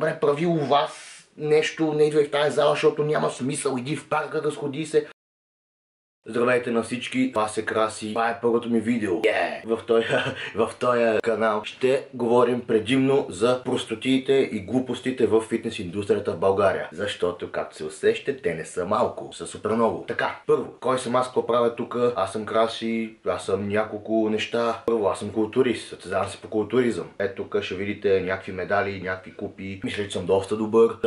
добре, прави у вас нещо, не идвай в тази зала, защото няма смисъл, иди в парка, разходи се. Здравейте на всички, това се Краси, това е първото ми видео. В този канал ще говорим предимно за простотиите и глупостите в фитнес индустрията в България. Защото, както се усещате, те не са малко, са супер много. Така, първо, кой съм аз, какво правя тук? Аз съм Краси, аз съм няколко неща. Първо, аз съм културист, състезавам се по културизъм. Ето тук ще видите някакви медали, някакви купи. Мисля, че съм доста добър.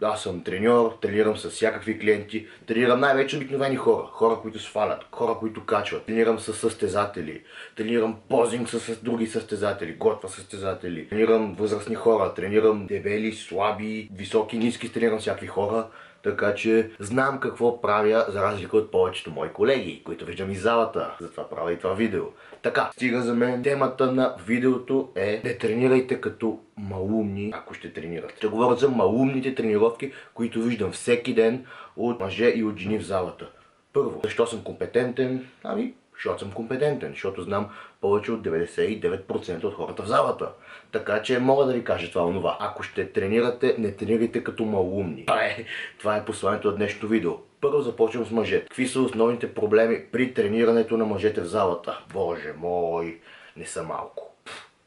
Аз съм треньор, тренирам с всякакви клиенти, тренирам най-вече обикновени хора, хора, които свалят, хора, които качват, тренирам с състезатели, тренирам позинг с други състезатели, готва състезатели, тренирам възрастни хора, тренирам дебели, слаби, високи, ниски, тренирам всякакви хора, така че знам какво правя за разлика от повечето мои колеги, които виждам из залата, затова правя и това видео. Така, стига за мен. Темата на видеото е: не тренирайте като малумни, ако ще тренирате. Ще говоря за малумните тренировки, които виждам всеки ден от мъже и от жени в залата. Първо, защо съм компетентен? Защото съм компетентен, защото знам повече от 99% от хората в залата. Така че мога да ви кажа това онова. Ако ще тренирате, не тренирайте като малумни. Това е посланието от днешното видео. Първо започвам с мъжете. Какви са основните проблеми при тренирането на мъжете в залата? Боже мой, не са малко.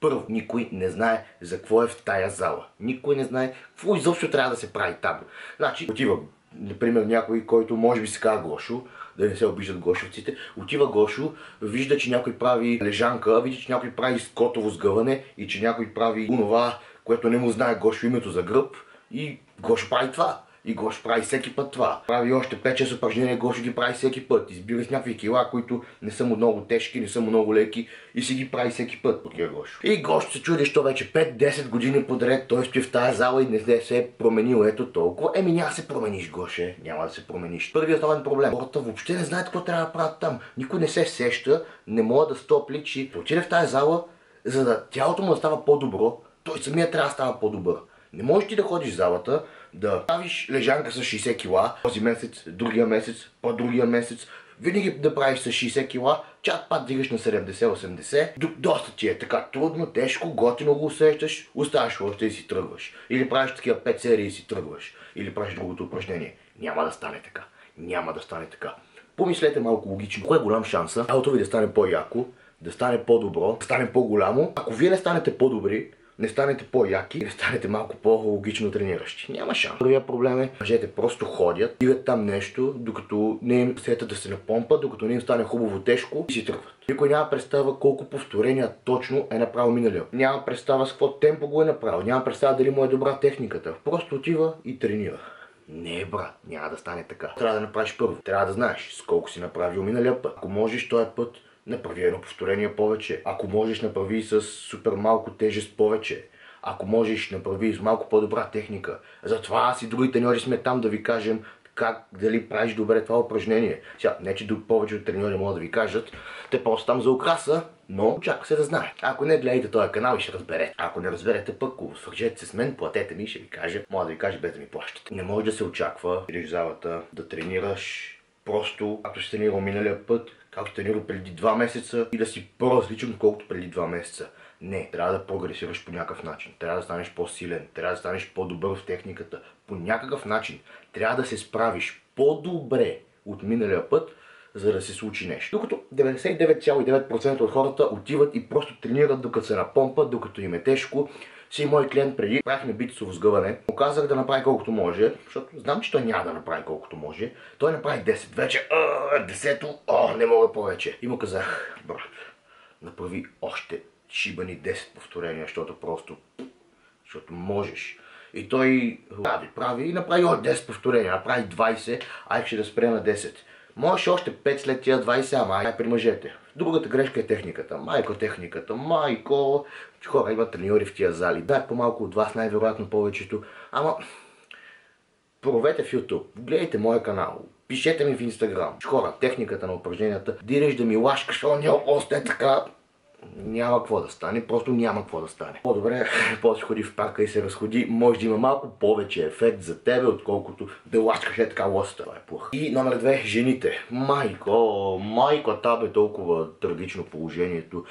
Първо, никой не знае за какво е в тая зала. Никой не знае какво изобщо трябва да се прави там. Значи, отива, например, някой, който може би се казва Гошо, да не се обиждат гошовците, отива Гошо, вижда, че някой прави лежанка, вижда, че някой прави скотово сгъване и че някой прави онова, което не му знае Гошо името за гръб, и Гошо прави това. И Гошо прави всеки път това. Прави още 5-6 упражнения, Гошо ги прави всеки път. Избира с някакви кила, които не са му много тежки, не са му много леки, и си ги прави всеки път. Гошо. И Гошо се чуди, що вече 5-10 години подред той стои в тази зала и не се е променил ето толкова. Няма да се промениш, Гоше. Няма да се промениш. Първият основен проблем. Хората въобще не знаят какво трябва да правят там. Никой не се сеща, не мога да стопли, че отиде в тази зала, за да тялото му да става по-добро, той самия трябва да става по-добър. Не можеш ти да ходиш в залата, да правиш лежанка с 60 кила този месец, другия месец, по-другия месец, винаги да правиш с 60 кила, чак пак дигаш на 70-80, доста ти е така трудно, тежко, готино го усещаш, оставаш още и си тръгваш. Или правиш такива 5 серии и си тръгваш. Или правиш другото упражнение. Няма да стане така. Няма да стане така. Помислете малко логично. Кой е голям шанса тялото ви да стане по-яко, да стане по-добро, да стане по-голямо? Ако вие не станете по-добри, не станете по-яки, не станете малко по-логично трениращи. Няма шанс. Първият проблем е, мъжете просто ходят, дигат там нещо, докато не им сетят да се напомпат, докато не им стане хубаво тежко и си тръгват. Никой няма представа колко повторения точно е направил миналия. Няма представа с какво темпо го е направил. Няма представа дали му е добра техниката. Просто отива и тренира. Не, брат, няма да стане така. Трябва да направиш първо. Трябва да знаеш с колко си направил миналия път. Ако можеш този път, направи едно повторение повече. Ако можеш, направи с супер малко тежест повече. Ако можеш, направи с малко по-добра техника. Затова аз и други треньори сме там да ви кажем дали правиш добре това упражнение. Сега, не че повече от треньори могат да ви кажат, те просто там за украса, но очаква се да знае. Ако не гледайте този канал и ще разберете. Ако не разберете пък, свържете се с мен, платете ми и ще ви кажа. Мога да ви кажа без да ми плащате. Не може да се очаква, идеш в залата, да тренираш просто, както ще тренирал миналия път, както тренирал преди 2 месеца и да си по-различен, отколкото преди 2 месеца. Не, трябва да прогресираш по някакъв начин. Трябва да станеш по-силен, трябва да станеш по-добър в техниката. По някакъв начин трябва да се справиш по-добре от миналия път, за да се случи нещо. Докато 99,9% от хората отиват и просто тренират, докато се напомпат, докато им е тежко. Си мой клиент преди правихме бицепсово сгъване, му казах да направи колкото може, защото знам, че той няма да направи колкото може. Той направи 10, вече 10-то, не мога повече. И му казах, брат, направи още шибани 10 повторения, защото можеш. И той прави и направи още 10 повторения, направи 20, ще да спре на 10. Можеш още 5 след тия 20, ама при мъжете. Другата грешка е техниката. Майко, хора имат треньори в тия зали. Да, по-малко от вас, най-вероятно повечето. Ама, проверете в YouTube, гледайте моя канал, пишете ми в Instagram. Хора, техниката на упражненията, диреш да ми лашкаш, още така. Няма какво да стане, просто няма какво да стане. По-добре, после ходи в парка и се разходи, може да има малко повече ефект за тебе, отколкото да ласкаш така лоста. Това е плохо. И номер 2, жените. Майко, там е толкова трагично положението.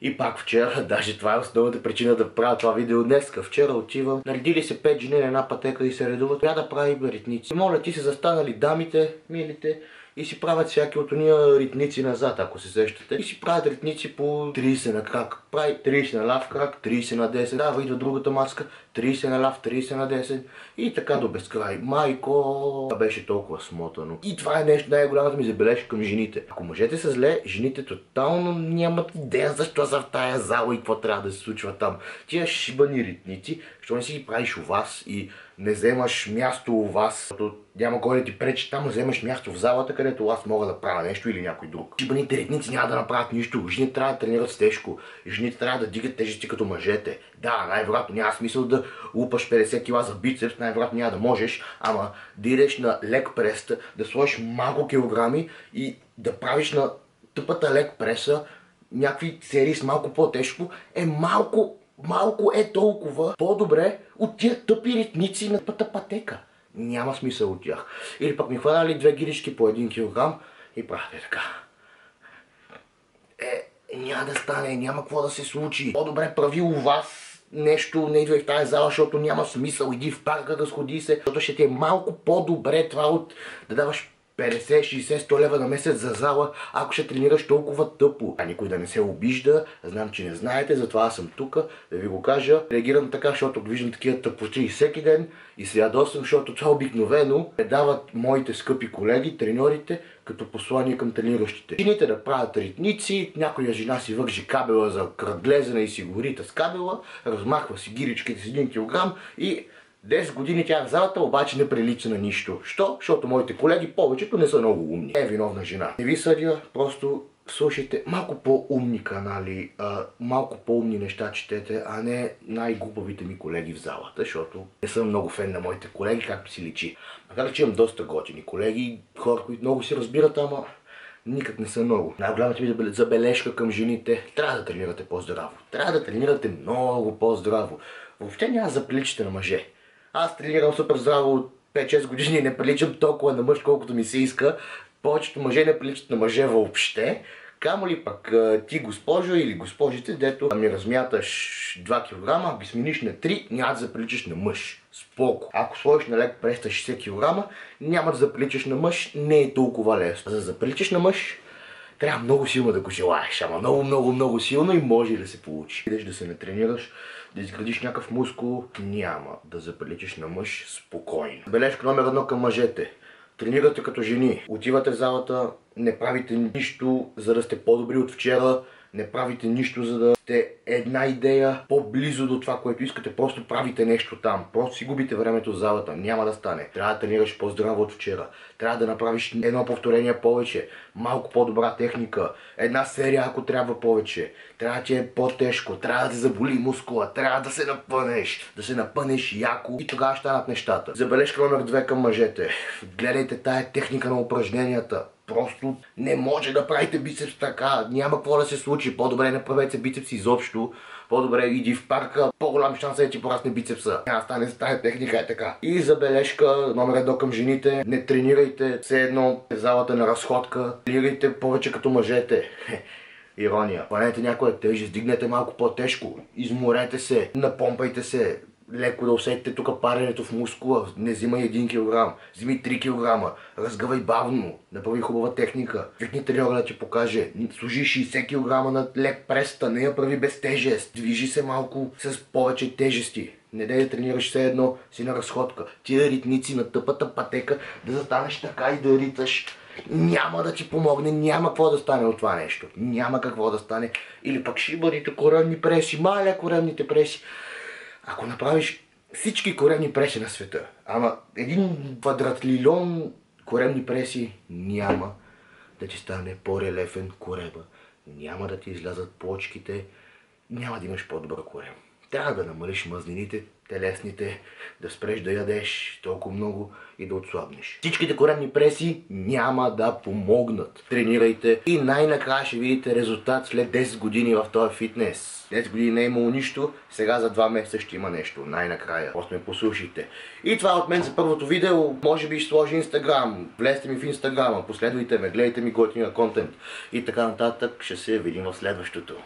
И пак вчера, даже това е основната причина да правя това видео днеска. Вчера отивам, наредили се 5 жени на една пътека и се редуват. Трябва да прави ритници. Моля, ти се застанали дамите, милите, и си правят всяки от уния ритници назад, ако се сещате. И си правят ритници по 30 на крак. Прави 30 на ляв крак, 30 на 10. Дава, идва другата маска, 30 на ляв, 30 на 10. И така до безкрай. Майко, това беше толкова смотано. И това е нещо, най-голямата ми забележка към жените. Ако мъжете са зле, жените тотално нямат идея защо са в тая зала и какво трябва да се случва там. Тия шибани ритници, що не си ги правиш у вас и не вземаш място у вас, защото няма кой да ти пречи там, вземаш място в залата, където аз мога да правя нещо или някой друг. Шибаните ритници няма да направят нищо. Жените трябва да тренират с тежко. Жените трябва да дигат тежести като мъжете. Да, най-вероятно няма смисъл да лупаш 50 кг за бицепс, най-вероятно няма да можеш, ама да идеш на лек преста, да сложиш малко килограми и да правиш на тъпата лек преса някакви серии с малко по-тежко, е малко е толкова по-добре от тия тъпи ритници на пътя пътека. Няма смисъл от тях. Или пък ми хванали 2 гирички по 1 кг и правите така. Няма да стане, няма какво да се случи. По-добре прави у вас нещо, не идвай в тази зала, защото няма смисъл. Иди в парка, разходи се, защото ще ти е малко по-добре това от да даваш 50, 60, 100 лева на месец за зала, ако ще тренираш толкова тъпо. А никой да не се обижда, знам, че не знаете, затова аз съм тук да ви го кажа. Реагирам така, защото виждам такива тъпоти всеки ден и се ядосвам, защото това обикновено дават моите скъпи колеги, треньорите, като послание към трениращите. Жените да правят ритници, някоя жена си вържи кабела за кръглезене и си го рита с кабела, размахва си гиричките с 1 кг и 10 години тя в залата, обаче не прилича на нищо. Що? Защото моите колеги повечето не са много умни. Е виновна жена. Не ви съдя, просто слушайте малко по-умни канали, малко по-умни неща четете, а не най-глупавите ми колеги в залата, защото не съм много фен на моите колеги, както си личи. Макар че имам доста готини колеги, хора, които много си разбират, ама никак не са много. Най-голямата ми забележка към жените, трябва да тренирате по-здраво. Трябва да тренирате много по-здраво. Въобще няма да заприличате на мъже. Аз тренирам супер здраво от 5-6 години и не приличам толкова на мъж, колкото ми се иска. Повечето мъже не приличат на мъже въобще. Камо ли пък ти, госпожо или госпожите, дето ми размяташ 2 кг, ако ги смениш на 3, няма да заприличаш на мъж. Споко. Ако сложиш на лек преста 60 кг, няма да заприличаш на мъж, не е толкова лесно. За да заприличаш на мъж, трябва много силно да го желаеш, ама много силно и може да се получи. Идеш да се не тренираш, да изградиш някакъв мускул, няма да заприличаш на мъж спокойно. Бележка номер 1 към мъжете. Тренирате като жени. Отивате в залата, не правите нищо, за да сте по-добри от вчера. Не правите нищо, за да сте една идея по-близо до това, което искате. Просто правите нещо там. Просто си губите времето в залата. Няма да стане. Трябва да тренираш по-здраво от вчера. Трябва да направиш едно повторение повече. Малко по-добра техника. Една серия, ако трябва повече. Трябва да ти е по-тежко. Трябва да те заболи мускула. Трябва да се напънеш. Да се напънеш яко. И тогава ще станат нещата. Забележка номер 2 към мъжете. Гледайте тая техника на упражненията. Просто не може да правите бицепс така, няма какво да се случи, по-добре не правете бицепс изобщо, по-добре иди в парка, по-голям шанс е да ти порасне бицепса. Няма стане с тази техника е така. И забележка номер 1 към жените, не тренирайте все едно в залата на разходка, тренирайте повече като мъжете. Ирония. Хванете някоя тежест, дигнете малко по-тежко, изморете се, напомпайте се. Леко да усетите тук паренето в мускула, не взимай 1 кг, взимай 3 кг, разгъвай бавно, направи хубава техника. Викни треньора да ти покаже, служи 60 кг на лек преста, не я прави без тежест, движи се малко с повече тежести. Не дай да тренираш все едно си на разходка. Тия ритници на тъпата пътека, да застанеш така и да риташ, няма да ти помогне, няма какво да стане от това нещо. Няма какво да стане. Или пък шибаните коремни преси, маля коремните преси. Ако направиш всички коремни преси на света, ама 1 квадратлилион коремни преси, няма да ти стане по-релефен кореба, няма да ти излязат плочките, няма да имаш по-добър корем. Трябва да намалиш мазнините, телесните, да спреш да ядеш толкова много и да отслабнеш. Всичките коремни преси няма да помогнат. Тренирайте и най-накрая ще видите резултат след 10 години в този фитнес. 10 години не е имало нищо, сега за 2 месеца ще има нещо, най-накрая. Просто ме послушайте. И това от мен за първото видео. Може би ще сложи Инстаграм. Влезте ми в Инстаграма, последвайте ме, гледайте ми готиния контент и така нататък. Ще се видим в следващото.